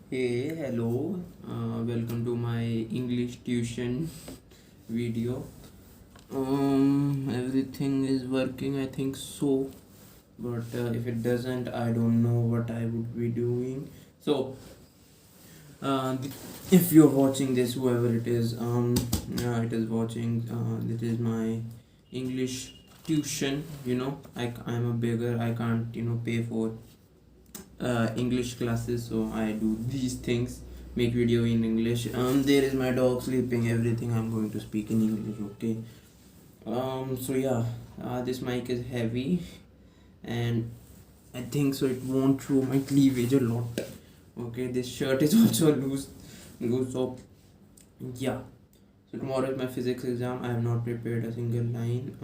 Hey, hello, welcome to my English tuition video. Everything is working, I think so, but if it doesn't, I don't know what I would be doing. So, uh, if you're watching this, whoever it is watching, this is my English tuition. I'm a beggar, I can't, pay for English classes, so I do these things, make video in English. There is my dog sleeping, everything I'm going to speak in English, okay. So yeah, this mic is heavy, and I think so it won't show my cleavage a lot. Okay, this shirt is also loose. So yeah, so tomorrow is my physics exam. I have not prepared a single line.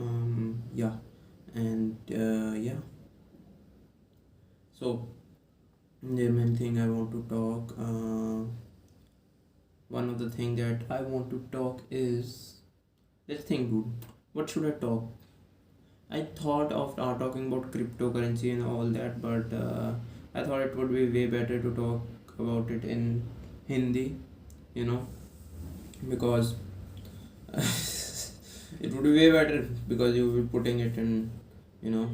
Yeah, and yeah. So the main thing I want to talk. One of the thing that I want to talk is, let's think, dude. What should I talk? I thought of talking about cryptocurrency and all that, but I thought it would be way better to talk about it in Hindi, you know, because it would be way better because you will be putting it in, you know,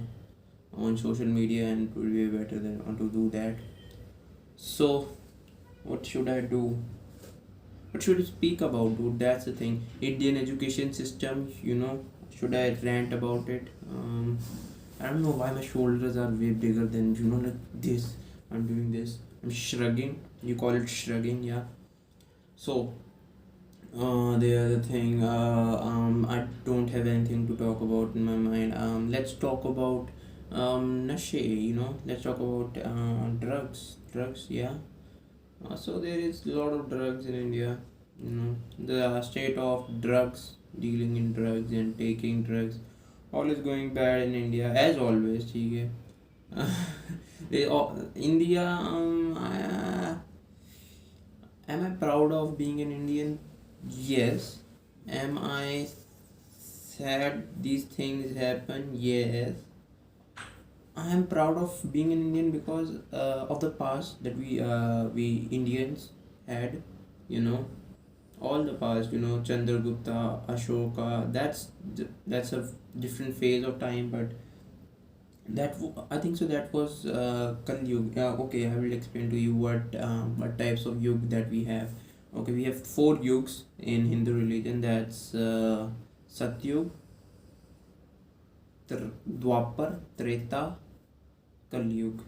on social media, and it would be way better than to do that. So, what should I do? What should I speak about, dude? That's the thing. Indian education system, should I rant about it? I don't know why my shoulders are way bigger than, like this. I'm doing this. I'm shrugging. You call it shrugging, yeah. So, the other thing, I don't have anything to talk about in my mind. Let's talk about nashe, let's talk about drugs, yeah. So there is a lot of drugs in India. The state of drugs, dealing in drugs and taking drugs, all is going bad in India as always. ठीक है. India. Am I proud of being an Indian? Yes. Am I sad these things happen? Yes. I am proud of being an Indian because of the past that we Indians had, you know, all the past, Chandragupta, Ashoka. That's a different phase of time, but I think so. That was Kali Yuga. Okay, I will explain to you what types of yuga that we have. Okay, we have four yugs in Hindu religion. That's Satyug, Dwapar, Treta, Kali Yuga.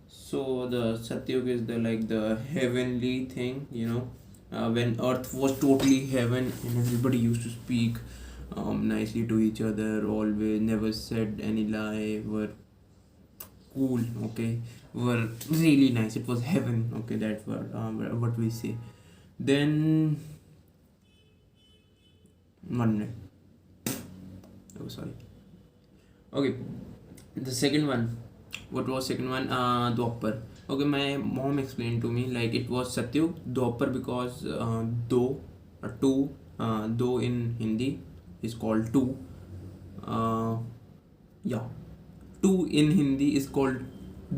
So the Satyug is the heavenly thing, when Earth was totally heaven and everybody used to speak nicely to each other, always never said any lie, were cool, okay, were really nice. It was heaven, okay. That's what we say. Then one minute. Oh, sorry. Okay, the second one. What was second one? Dwapar. Okay, my mom explained to me like it was Satyug, Dwapar because two, do in Hindi is called two. Uh, yeah, two in Hindi is called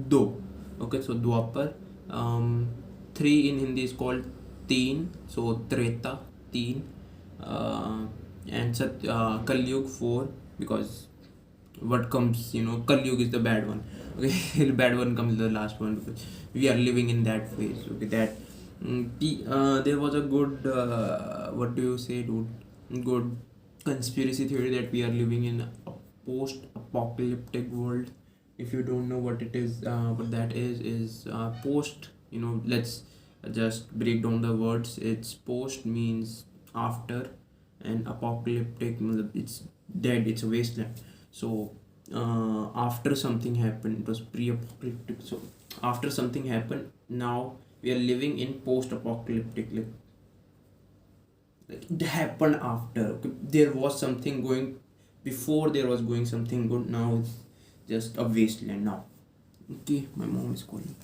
do. Okay, so Dwapar. Three in Hindi is called teen, so Treta, teen. And Kalyug, four, because what comes, Kalyug is the bad one. Okay, the bad one comes the last one because we are living in that phase. Okay, that there was a good what do you say, dude? Good conspiracy theory that we are living in a post-apocalyptic world. If you don't know what it is, what that is post. Let's just break down the words. It's post means after, and apocalyptic means it's dead. It's a wasteland. So after something happened, it was pre-apocalyptic. So after something happened, now we are living in post-apocalyptic. Like it happened after. Okay? There was something going before. There was going something good. Now it's just a wasteland now. Okay, my mom is calling.